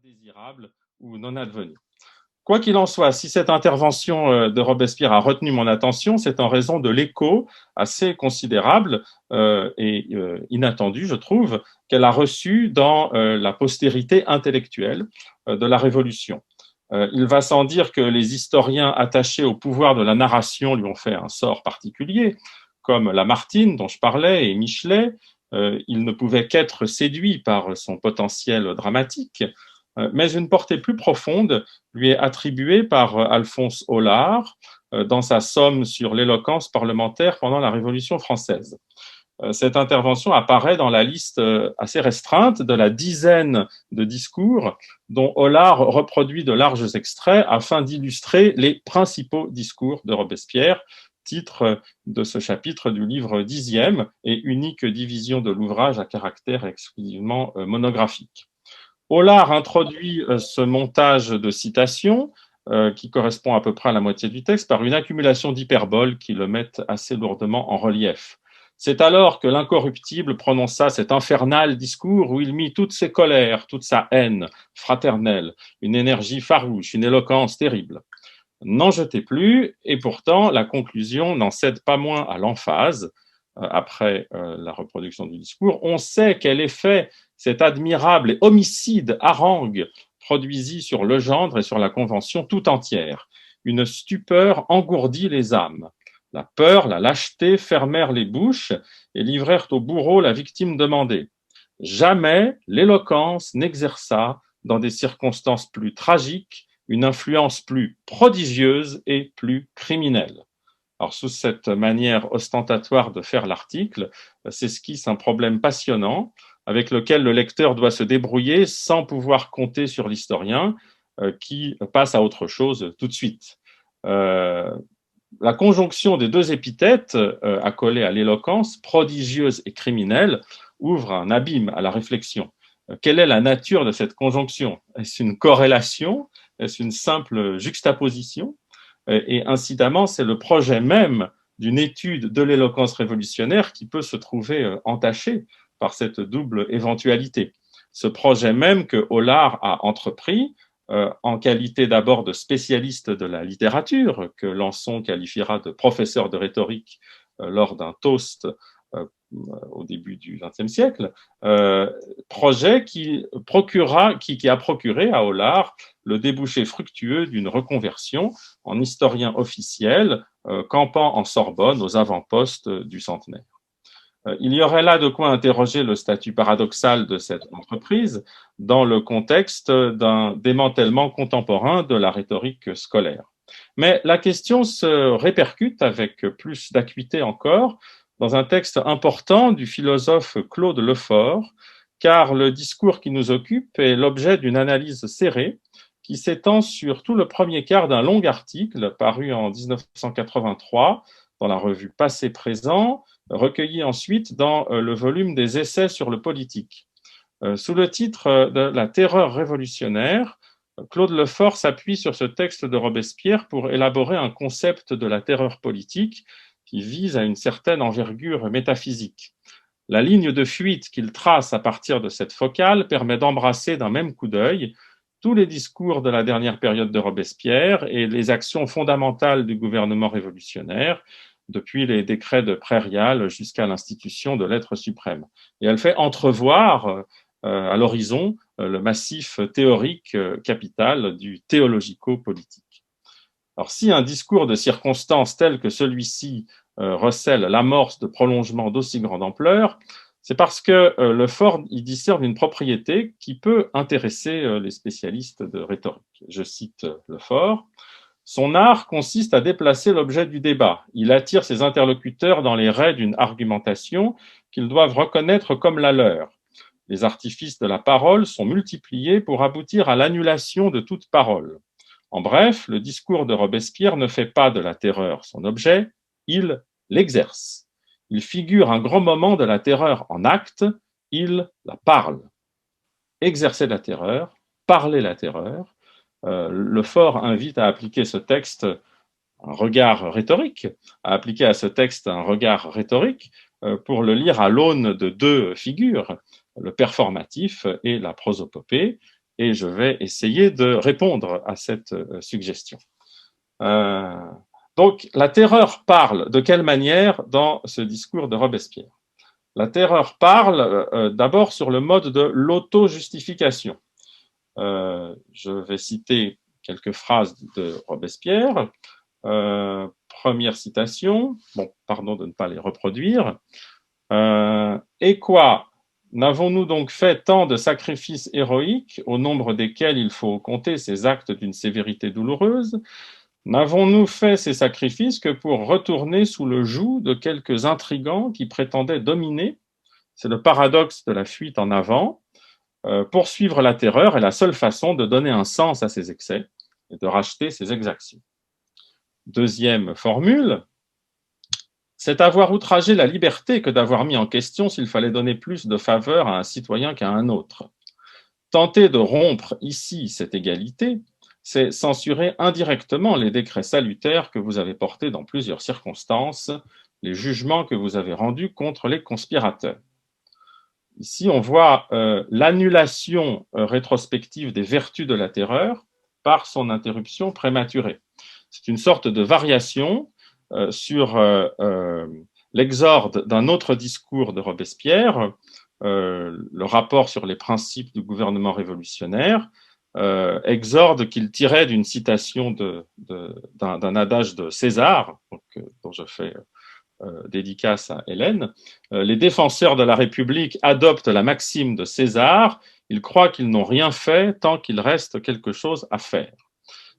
indésirable ou non advenu. Quoi qu'il en soit, si cette intervention de Robespierre a retenu mon attention, c'est en raison de l'écho assez considérable et inattendu, je trouve, qu'elle a reçu dans la postérité intellectuelle de la Révolution. Il va sans dire que les historiens attachés au pouvoir de la narration lui ont fait un sort particulier, comme Lamartine, dont je parlais, et Michelet. Il ne pouvait qu'être séduit par son potentiel dramatique, mais une portée plus profonde lui est attribuée par Alphonse Hollard dans sa somme sur l'éloquence parlementaire pendant la Révolution française. Cette intervention apparaît dans la liste assez restreinte de la dizaine de discours dont Hollard reproduit de larges extraits afin d'illustrer les principaux discours de Robespierre, titre de ce chapitre du livre 10e et unique division de l'ouvrage à caractère exclusivement monographique. Hollard introduit ce montage de citations qui correspond à peu près à la moitié du texte par une accumulation d'hyperboles qui le mettent assez lourdement en relief. C'est alors que l'incorruptible prononça cet infernal discours où il mit toutes ses colères, toute sa haine fraternelle, une énergie farouche, une éloquence terrible. N'en jetez plus, et pourtant la conclusion n'en cède pas moins à l'emphase. Après la reproduction du discours, on sait quel effet cet admirable et homicide harangue produisit sur Legendre et sur la Convention tout entière. Une stupeur engourdit les âmes. La peur, la lâcheté fermèrent les bouches et livrèrent au bourreau la victime demandée. Jamais l'éloquence n'exerça, dans des circonstances plus tragiques, une influence plus prodigieuse et plus criminelle. Alors, sous cette manière ostentatoire de faire l'article, s'esquisse un problème passionnant avec lequel le lecteur doit se débrouiller sans pouvoir compter sur l'historien qui passe à autre chose tout de suite. La conjonction des deux épithètes accolées à l'éloquence, prodigieuse et criminelle, ouvre un abîme à la réflexion. Quelle est la nature de cette conjonction? Est-ce une corrélation? Est-ce une simple juxtaposition? Et incidemment, c'est le projet même d'une étude de l'éloquence révolutionnaire qui peut se trouver entaché par cette double éventualité. Ce projet même que Hollard a entrepris en qualité d'abord de spécialiste de la littérature, que Lançon qualifiera de professeur de rhétorique lors d'un toast au début du XXe siècle, projet qui a procuré à Hollard le débouché fructueux d'une reconversion en historien officiel, campant en Sorbonne aux avant-postes du centenaire. Il y aurait là de quoi interroger le statut paradoxal de cette entreprise dans le contexte d'un démantèlement contemporain de la rhétorique scolaire. Mais la question se répercute avec plus d'acuité encore dans un texte important du philosophe Claude Lefort, car le discours qui nous occupe est l'objet d'une analyse serrée qui s'étend sur tout le premier quart d'un long article paru en 1983 dans la revue Passé-Présent, recueilli ensuite dans le volume des essais sur le politique. Sous le titre de La terreur révolutionnaire, Claude Lefort s'appuie sur ce texte de Robespierre pour élaborer un concept de la terreur politique qui vise à une certaine envergure métaphysique. La ligne de fuite qu'il trace à partir de cette focale permet d'embrasser d'un même coup d'œil tous les discours de la dernière période de Robespierre et les actions fondamentales du gouvernement révolutionnaire, depuis les décrets de Prairial jusqu'à l'institution de l'être suprême. Et elle fait entrevoir à l'horizon le massif théorique capital du théologico-politique. Alors, si un discours de circonstance tel que celui-ci recèle l'amorce de prolongements d'aussi grande ampleur, c'est parce que Lefort y discerne une propriété qui peut intéresser les spécialistes de rhétorique. Je cite Lefort. Son art consiste à déplacer l'objet du débat. Il attire ses interlocuteurs dans les raies d'une argumentation qu'ils doivent reconnaître comme la leur. Les artifices de la parole sont multipliés pour aboutir à l'annulation de toute parole. En bref, le discours de Robespierre ne fait pas de la terreur son objet, il l'exerce. Il figure un grand moment de la terreur en acte, il la parle. Exercer la terreur, parler la terreur, Lefort invite à appliquer ce texte un regard rhétorique, à appliquer à ce texte un regard rhétorique pour le lire à l'aune de deux figures, le performatif et la prosopopée, et je vais essayer de répondre à cette suggestion. Donc, la terreur parle de quelle manière dans ce discours de Robespierre? La terreur parle d'abord sur le mode de l'auto-justification. Je vais citer quelques phrases de Robespierre. Première citation, bon, pardon de ne pas les reproduire. Et quoi? N'avons-nous donc fait tant de sacrifices héroïques, au nombre desquels il faut compter ces actes d'une sévérité douloureuse? N'avons-nous fait ces sacrifices que pour retourner sous le joug de quelques intrigants qui prétendaient dominer? C'est le paradoxe de la fuite en avant. Poursuivre la terreur est la seule façon de donner un sens à ces excès et de racheter ces exactions. Deuxième formule, c'est avoir outragé la liberté que d'avoir mis en question s'il fallait donner plus de faveur à un citoyen qu'à un autre. Tenter de rompre ici cette égalité, c'est censurer indirectement les décrets salutaires que vous avez portés dans plusieurs circonstances, les jugements que vous avez rendus contre les conspirateurs. Ici, on voit l'annulation rétrospective des vertus de la terreur par son interruption prématurée. C'est une sorte de variation sur l'exorde d'un autre discours de Robespierre, le rapport sur les principes du gouvernement révolutionnaire, exorde qu'il tirait d'une citation d'un adage de César, donc, dont je fais dédicace à Hélène. Les défenseurs de la République adoptent la maxime de César, ils croient qu'ils n'ont rien fait tant qu'il reste quelque chose à faire.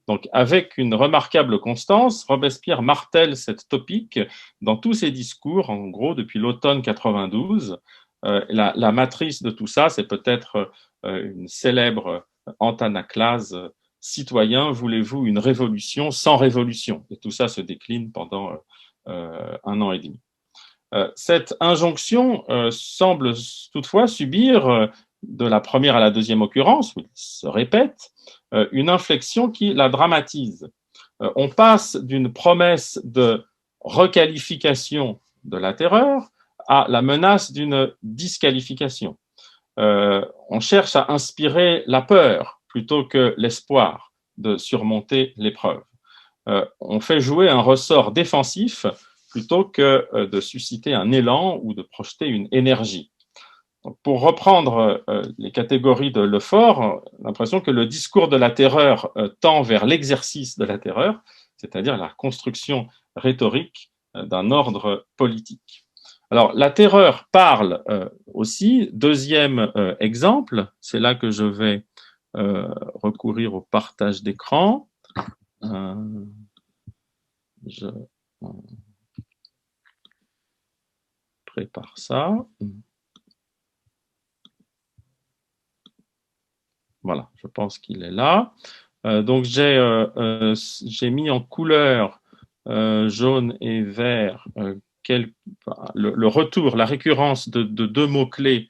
Donc, avec une remarquable constance, Robespierre martèle cette topique dans tous ses discours, en gros, depuis l'automne 92. La matrice de tout ça, c'est peut-être une célèbre antanaclase citoyen, voulez-vous une révolution sans révolution? Et tout ça se décline pendant 1 an et demi. Cette injonction semble toutefois subir, de la première à la deuxième occurrence, où il se répète, une inflexion qui la dramatise. On passe d'une promesse de requalification de la terreur à la menace d'une disqualification. On cherche à inspirer la peur plutôt que l'espoir de surmonter l'épreuve. On fait jouer un ressort défensif plutôt que de susciter un élan ou de projeter une énergie. Donc, pour reprendre les catégories de Lefort, l'impression que le discours de la terreur tend vers l'exercice de la terreur, c'est-à-dire la construction rhétorique d'un ordre politique. Alors, la terreur parle aussi. Deuxième exemple, c'est là que je vais recourir au partage d'écran. Je prépare ça. Voilà, je pense qu'il est là. Donc, j'ai mis en couleur jaune et vert le retour, la récurrence de 2 mots-clés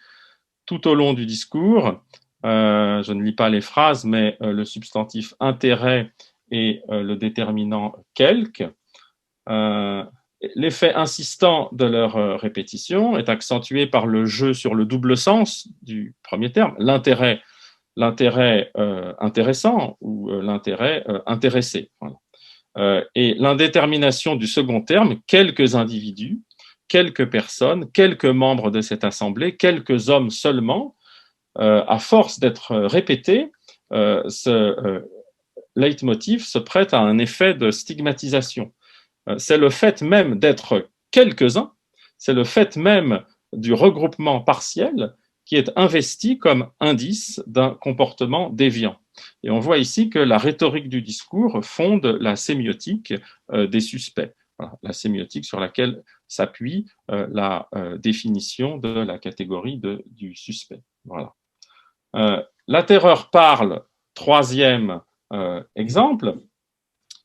tout au long du discours. Je ne lis pas les phrases, mais le substantif intérêt et le déterminant quelque. L'effet insistant de leur répétition est accentué par le jeu sur le double sens du premier terme, l'intérêt intéressant ou l'intérêt intéressé. Voilà. Et l'indétermination du second terme, quelques individus, quelques personnes, quelques membres de cette assemblée, quelques hommes seulement, à force d'être répété, ce leitmotiv se prête à un effet de stigmatisation. C'est le fait même d'être quelques-uns, c'est le fait même du regroupement partiel qui est investi comme indice d'un comportement déviant. Et on voit ici que la rhétorique du discours fonde la sémiotique des suspects. Voilà, la sémiotique sur laquelle s'appuie la définition de la catégorie du suspect. Voilà. La terreur parle, troisième exemple.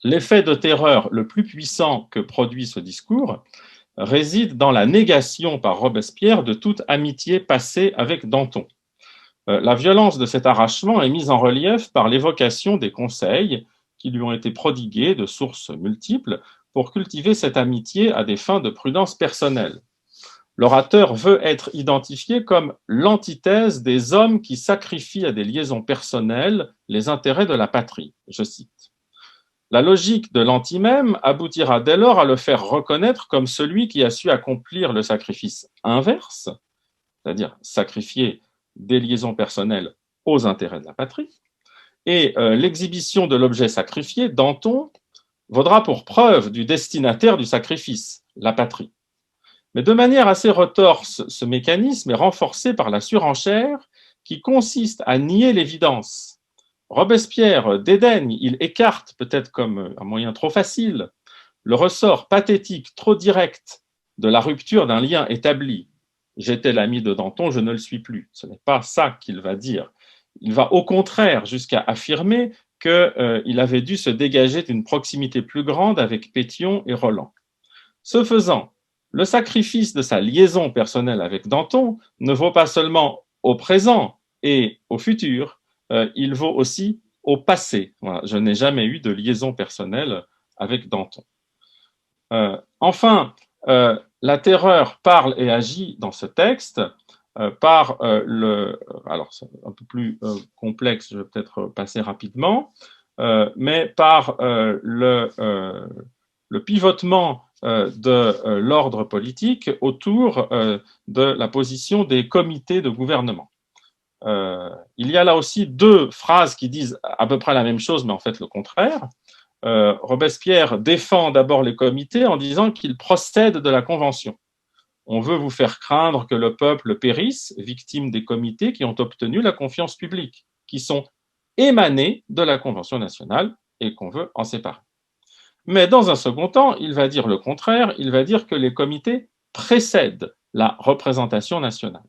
L'effet de terreur le plus puissant que produit ce discours réside dans la négation par Robespierre de toute amitié passée avec Danton. La violence de cet arrachement est mise en relief par l'évocation des conseils qui lui ont été prodigués de sources multiples pour cultiver cette amitié à des fins de prudence personnelle. l'orateur veut être identifié comme l'antithèse des hommes qui sacrifient à des liaisons personnelles les intérêts de la patrie. Je cite. La logique de l'anti-même aboutira dès lors à le faire reconnaître comme celui qui a su accomplir le sacrifice inverse, c'est-à-dire sacrifier des liaisons personnelles aux intérêts de la patrie, et l'exhibition de l'objet sacrifié, Danton, vaudra pour preuve du destinataire du sacrifice, la patrie. Mais de manière assez retorse, ce mécanisme est renforcé par la surenchère qui consiste à nier l'évidence. Robespierre dédaigne, il écarte, peut-être comme un moyen trop facile, le ressort pathétique trop direct de la rupture d'un lien établi. J'étais l'ami de Danton, je ne le suis plus. Ce n'est pas ça qu'il va dire. Il va au contraire jusqu'à affirmer qu'il avait dû se dégager d'une proximité plus grande avec Pétion et Roland. Ce faisant, le sacrifice de sa liaison personnelle avec Danton ne vaut pas seulement au présent et au futur, il vaut aussi au passé. Voilà, je n'ai jamais eu de liaison personnelle avec Danton. Enfin, la terreur parle et agit dans ce texte par alors c'est un peu plus complexe, je vais peut-être passer rapidement, mais par le pivotement de l'ordre politique autour de la position des comités de gouvernement. Il y a là aussi deux phrases qui disent à peu près la même chose, mais en fait le contraire. Robespierre défend d'abord les comités en disant qu'ils procèdent de la Convention. On veut vous faire craindre que le peuple périsse, victime des comités qui ont obtenu la confiance publique, qui sont émanés de la Convention nationale et qu'on veut en séparer. Mais dans un second temps, il va dire le contraire, il va dire que les comités précèdent la représentation nationale.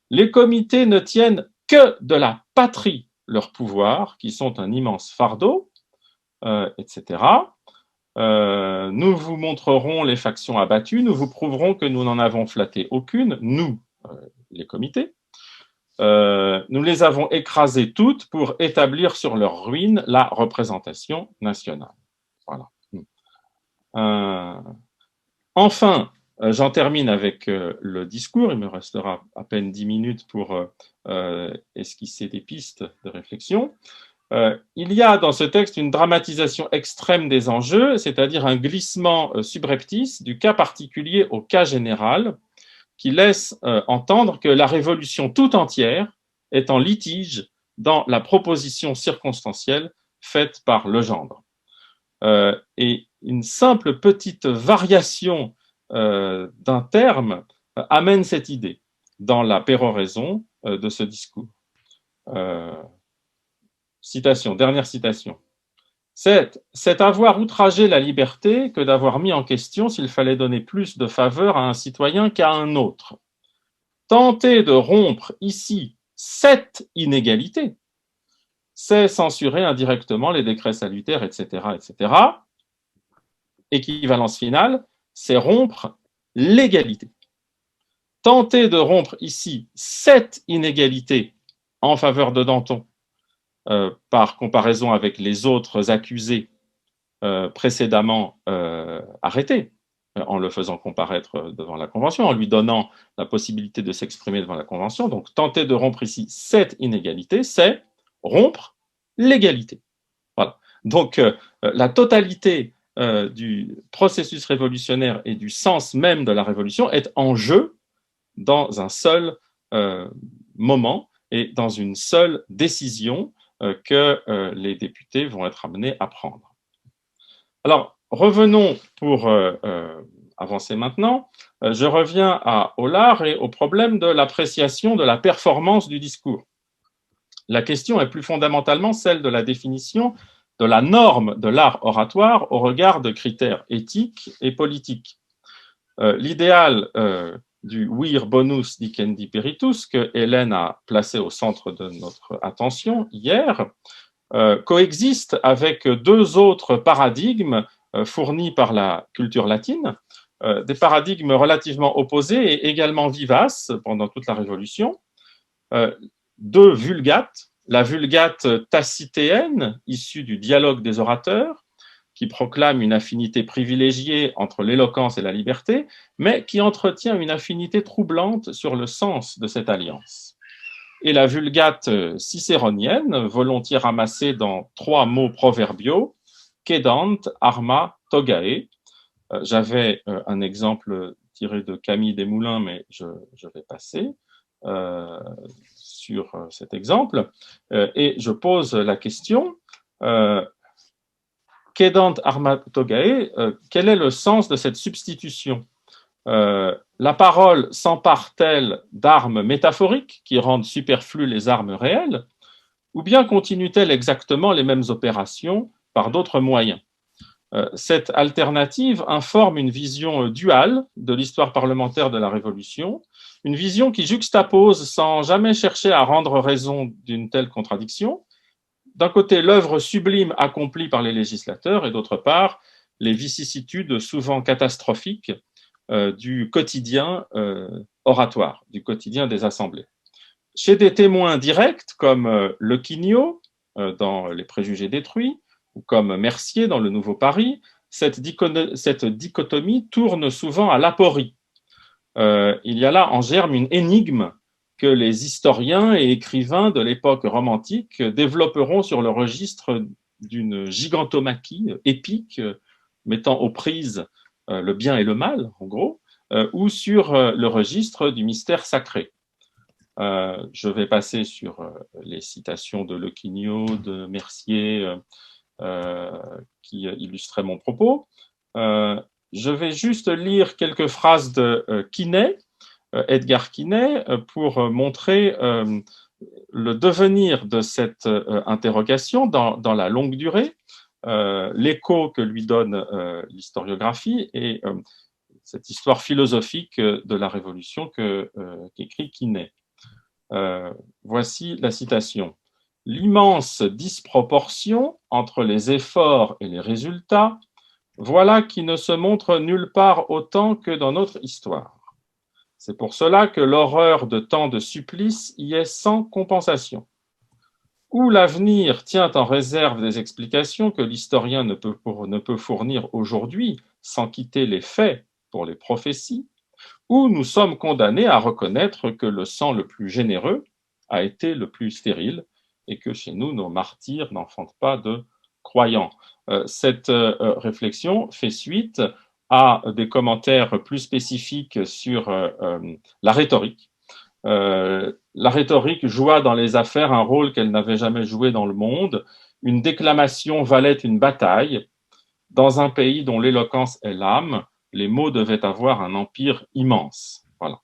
Les comités ne tiennent que de la patrie leurs pouvoirs, qui sont un immense fardeau, etc. Nous vous montrerons les factions abattues, nous vous prouverons que nous n'en avons flatté aucune, nous, les comités. Nous les avons écrasées toutes pour établir sur leur ruine la représentation nationale. Voilà. Enfin, j'en termine avec le discours. Il me restera à peine 10 minutes pour esquisser des pistes de réflexion. Il y a dans ce texte une dramatisation extrême des enjeux, c'est-à-dire un glissement subreptice du cas particulier au cas général, qui laisse entendre que la révolution tout entière est en litige dans la proposition circonstancielle faite par Legendre. Et une simple petite variation d'un terme amène cette idée dans la péroraison de ce discours. Citation, dernière citation. C'est avoir outragé la liberté que d'avoir mis en question s'il fallait donner plus de faveur à un citoyen qu'à un autre. Tenter de rompre ici cette inégalité, c'est censurer indirectement les décrets salutaires, etc., etc. Équivalence finale, c'est rompre l'égalité. Tenter de rompre ici cette inégalité en faveur de Danton, par comparaison avec les autres accusés précédemment arrêtés, en le faisant comparaître devant la Convention, en lui donnant la possibilité de s'exprimer devant la Convention. Donc, tenter de rompre ici cette inégalité, c'est rompre l'égalité. Voilà. Donc, la totalité du processus révolutionnaire et du sens même de la révolution est en jeu dans un seul moment et dans une seule décision que les députés vont être amenés à prendre. Alors, revenons pour avancer maintenant. Je reviens à Hollart et au problème de l'appréciation de la performance du discours. La question est plus fondamentalement celle de la définition de la norme de l'art oratoire au regard de critères éthiques et politiques. L'idéal du vir bonus dicendi peritus, que Hélène a placé au centre de notre attention hier, coexiste avec deux autres paradigmes fournis par la culture latine, des paradigmes relativement opposés et également vivaces pendant toute la Révolution. Deux vulgates, la vulgate tacitéenne, issue du dialogue des orateurs, qui proclame une affinité privilégiée entre l'éloquence et la liberté, mais qui entretient une affinité troublante sur le sens de cette alliance. Et la Vulgate cicéronienne, volontiers ramassée dans 3 mots proverbiaux, quedant, arma, togae. J'avais un exemple tiré de Camille Desmoulins, mais je vais passer sur cet exemple. Et je pose la question, quedant, arma, togae, quel est le sens de cette substitution? La parole s'empare-t-elle d'armes métaphoriques qui rendent superflues les armes réelles, ou bien continue-t-elle exactement les mêmes opérations par d'autres moyens? Cette alternative informe une vision duale de l'histoire parlementaire de la Révolution, une vision qui juxtapose sans jamais chercher à rendre raison d'une telle contradiction, d'un côté l'œuvre sublime accomplie par les législateurs et d'autre part les vicissitudes souvent catastrophiques du quotidien oratoire, du quotidien des assemblées. Chez des témoins directs comme Le Quignot dans Les Préjugés détruits, ou comme Mercier dans Le Nouveau Paris, cette dichotomie tourne souvent à l'aporie. Il y a là en germe une énigme que les historiens et écrivains de l'époque romantique développeront sur le registre d'une gigantomachie épique mettant aux prises le bien et le mal, en gros, ou sur le registre du mystère sacré. Je vais passer sur les citations de Le Quignot, de Mercier, qui illustraient mon propos. Je vais juste lire quelques phrases de Quinet, Edgar Quinet, pour montrer le devenir de cette interrogation dans la longue durée, l'écho que lui donne l'historiographie et cette histoire philosophique de la Révolution qu'écrit Quinet. Voici la citation. L'immense disproportion entre les efforts et les résultats, voilà qui ne se montre nulle part autant que dans notre histoire. C'est pour cela que l'horreur de tant de supplices y est sans compensation. Où l'avenir tient en réserve des explications que l'historien ne peut fournir aujourd'hui sans quitter les faits pour les prophéties, où nous sommes condamnés à reconnaître que le sang le plus généreux a été le plus stérile et que chez nous, nos martyrs n'enfantent pas de croyants. Cette réflexion fait suite à des commentaires plus spécifiques sur la rhétorique. La rhétorique joua dans les affaires un rôle qu'elle n'avait jamais joué dans le monde. Une déclamation valait une bataille. Dans un pays dont l'éloquence est l'âme, les mots devaient avoir un empire immense. Voilà.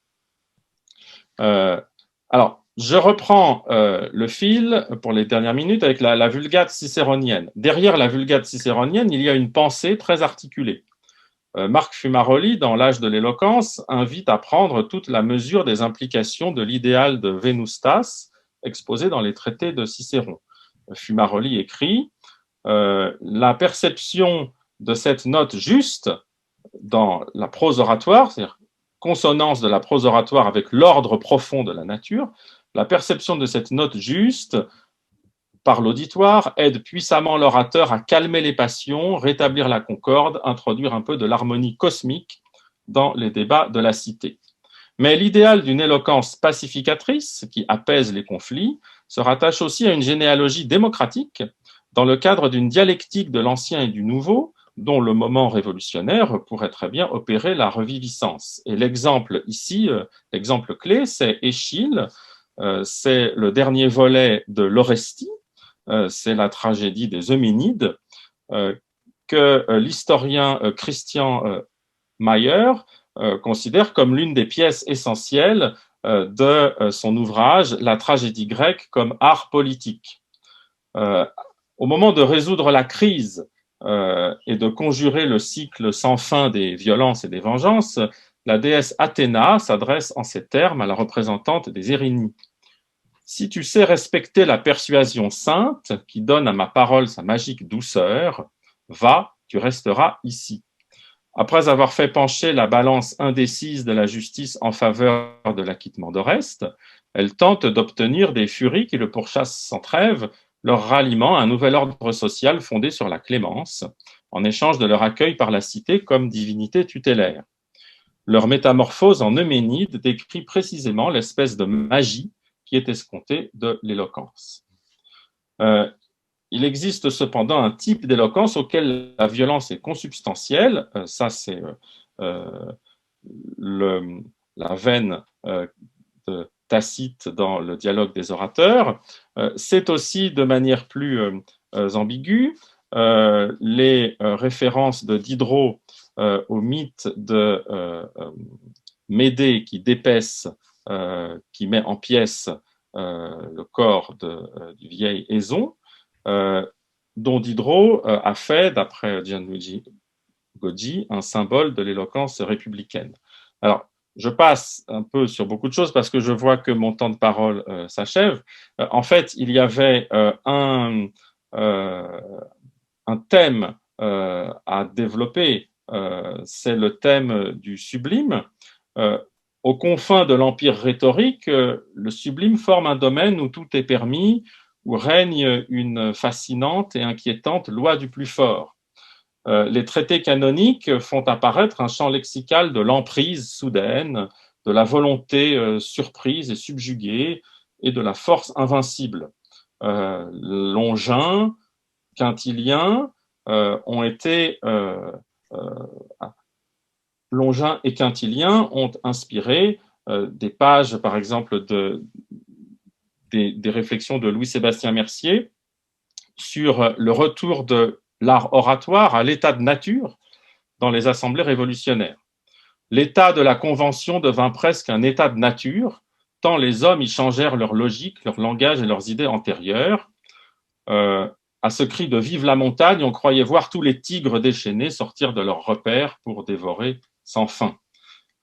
Alors, je reprends le fil pour les dernières minutes avec la Vulgate cicéronienne. Derrière la Vulgate cicéronienne, il y a une pensée très articulée. Marc Fumaroli, dans L'âge de l'éloquence, invite à prendre toute la mesure des implications de l'idéal de Vénoustas exposé dans les traités de Cicéron. Fumaroli écrit la perception de cette note juste dans la prose oratoire, c'est-à-dire consonance de la prose oratoire avec l'ordre profond de la nature, la perception de cette note juste par l'auditoire aide puissamment l'orateur à calmer les passions, rétablir la concorde, introduire un peu de l'harmonie cosmique dans les débats de la cité. Mais l'idéal d'une éloquence pacificatrice, qui apaise les conflits, se rattache aussi à une généalogie démocratique dans le cadre d'une dialectique de l'ancien et du nouveau, dont le moment révolutionnaire pourrait très bien opérer la reviviscence. Et l'exemple ici, l'exemple clé, c'est Échille, c'est le dernier volet de l'Orestie, c'est la tragédie des Euménides, que l'historien Christian Mayer considère comme l'une des pièces essentielles de son ouvrage La tragédie grecque comme art politique. Au moment de résoudre la crise et de conjurer le cycle sans fin des violences et des vengeances, la déesse Athéna s'adresse en ces termes à la représentante des Érénies. Si tu sais respecter la persuasion sainte qui donne à ma parole sa magique douceur, va, tu resteras ici. Après avoir fait pencher la balance indécise de la justice en faveur de l'acquittement d'Oreste, elle tente d'obtenir des furies qui le pourchassent sans trêve leur ralliement à un nouvel ordre social fondé sur la clémence, en échange de leur accueil par la cité comme divinité tutélaire. Leur métamorphose en Euménide décrit précisément l'espèce de magie qui est escomptée de l'éloquence. Il existe cependant un type d'éloquence auquel la violence est consubstantielle. Ça, c'est la veine de Tacite dans le dialogue des orateurs. C'est aussi de manière plus ambiguë les références de Diderot au mythe de Médée qui dépaisse, qui met en pièces le corps du vieil Éson, dont Diderot a fait, d'après Gianluigi Goggi, un symbole de l'éloquence républicaine. Alors, je passe un peu sur beaucoup de choses parce que je vois que mon temps de parole s'achève. En fait, il y avait un thème à développer, c'est le thème du sublime. Aux confins de l'empire rhétorique, le sublime forme un domaine où tout est permis, où règne une fascinante et inquiétante loi du plus fort. Les traités canoniques font apparaître un champ lexical de l'emprise soudaine, de la volonté surprise et subjuguée, et de la force invincible. Longin, Quintilien ont été Longin et Quintilien ont inspiré des pages, par exemple, des réflexions de Louis-Sébastien Mercier sur le retour de l'art oratoire à l'état de nature dans les assemblées révolutionnaires. L'état de la Convention devint presque un état de nature, tant les hommes y changèrent leur logique, leur langage et leurs idées antérieures. À ce cri de « Vive la montagne », on croyait voir tous les tigres déchaînés sortir de leurs repères pour dévorer sans fin.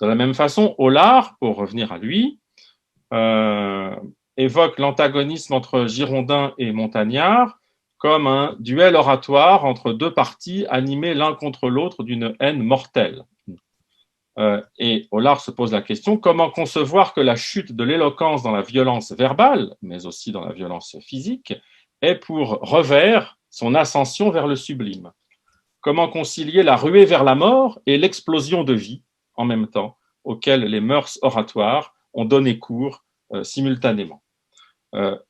De la même façon, Aulard, pour revenir à lui, évoque l'antagonisme entre Girondins et Montagnards comme un duel oratoire entre deux partis animés l'un contre l'autre d'une haine mortelle. Et Aulard se pose la question, comment concevoir que la chute de l'éloquence dans la violence verbale, mais aussi dans la violence physique, est pour revers son ascension vers le sublime? Comment concilier la ruée vers la mort et l'explosion de vie en même temps, auquel les mœurs oratoires ont donné cours simultanément?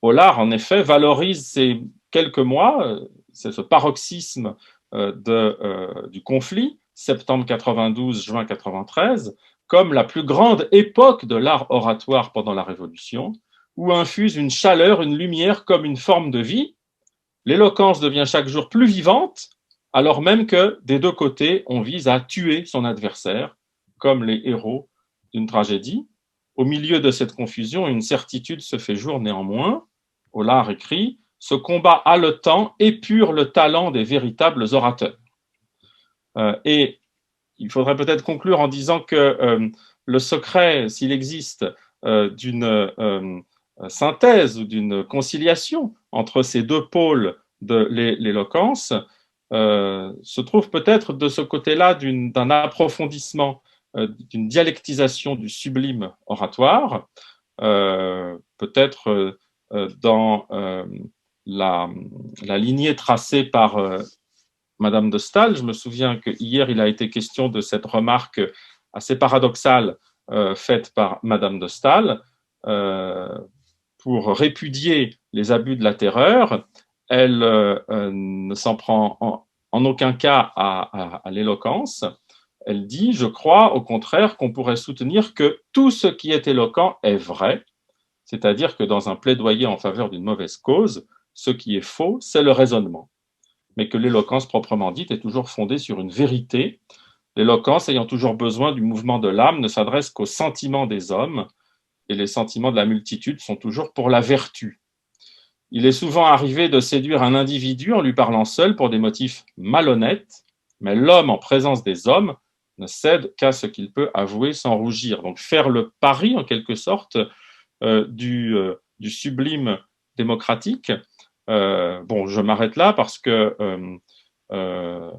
Aulard, en effet, valorise ces quelques mois, c'est ce paroxysme du conflit, septembre 92, juin 93, comme la plus grande époque de l'art oratoire pendant la Révolution, où infuse une chaleur, une lumière comme une forme de vie. L'éloquence devient chaque jour plus vivante, alors même que des deux côtés, on vise à tuer son adversaire, comme les héros d'une tragédie. Au milieu de cette confusion, une certitude se fait jour néanmoins. Aulard écrit « Ce combat haletant épure le talent des véritables orateurs ». Et il faudrait peut-être conclure en disant que le secret, s'il existe, d'une synthèse ou d'une conciliation entre ces deux pôles de l'éloquence se trouve peut-être de ce côté-là d'un approfondissement, d'une dialectisation du sublime oratoire, peut-être dans la lignée tracée par Madame de Staël. Je me souviens que hier il a été question de cette remarque assez paradoxale faite par Madame de Staël pour répudier les abus de la terreur. Elle ne s'en prend en aucun cas à l'éloquence. Elle dit, je crois au contraire qu'on pourrait soutenir que tout ce qui est éloquent est vrai, c'est-à-dire que dans un plaidoyer en faveur d'une mauvaise cause, ce qui est faux, c'est le raisonnement, mais que l'éloquence proprement dite est toujours fondée sur une vérité. L'éloquence, ayant toujours besoin du mouvement de l'âme, ne s'adresse qu'aux sentiments des hommes, et les sentiments de la multitude sont toujours pour la vertu. Il est souvent arrivé de séduire un individu en lui parlant seul pour des motifs malhonnêtes, mais l'homme en présence des hommes ne cède qu'à ce qu'il peut avouer sans rougir. Donc faire le pari, en quelque sorte, du sublime démocratique. Bon, je m'arrête là parce que je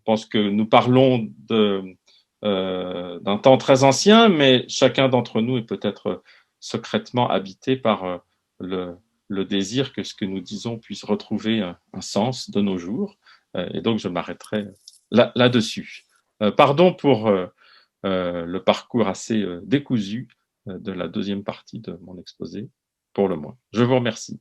pense que nous parlons d'un temps très ancien, mais chacun d'entre nous est peut-être secrètement habité par le désir que ce que nous disons puisse retrouver un sens de nos jours. et donc je m'arrêterai là-dessus. Pardon pour le parcours assez décousu de la deuxième partie de mon exposé, pour le moins. Je vous remercie.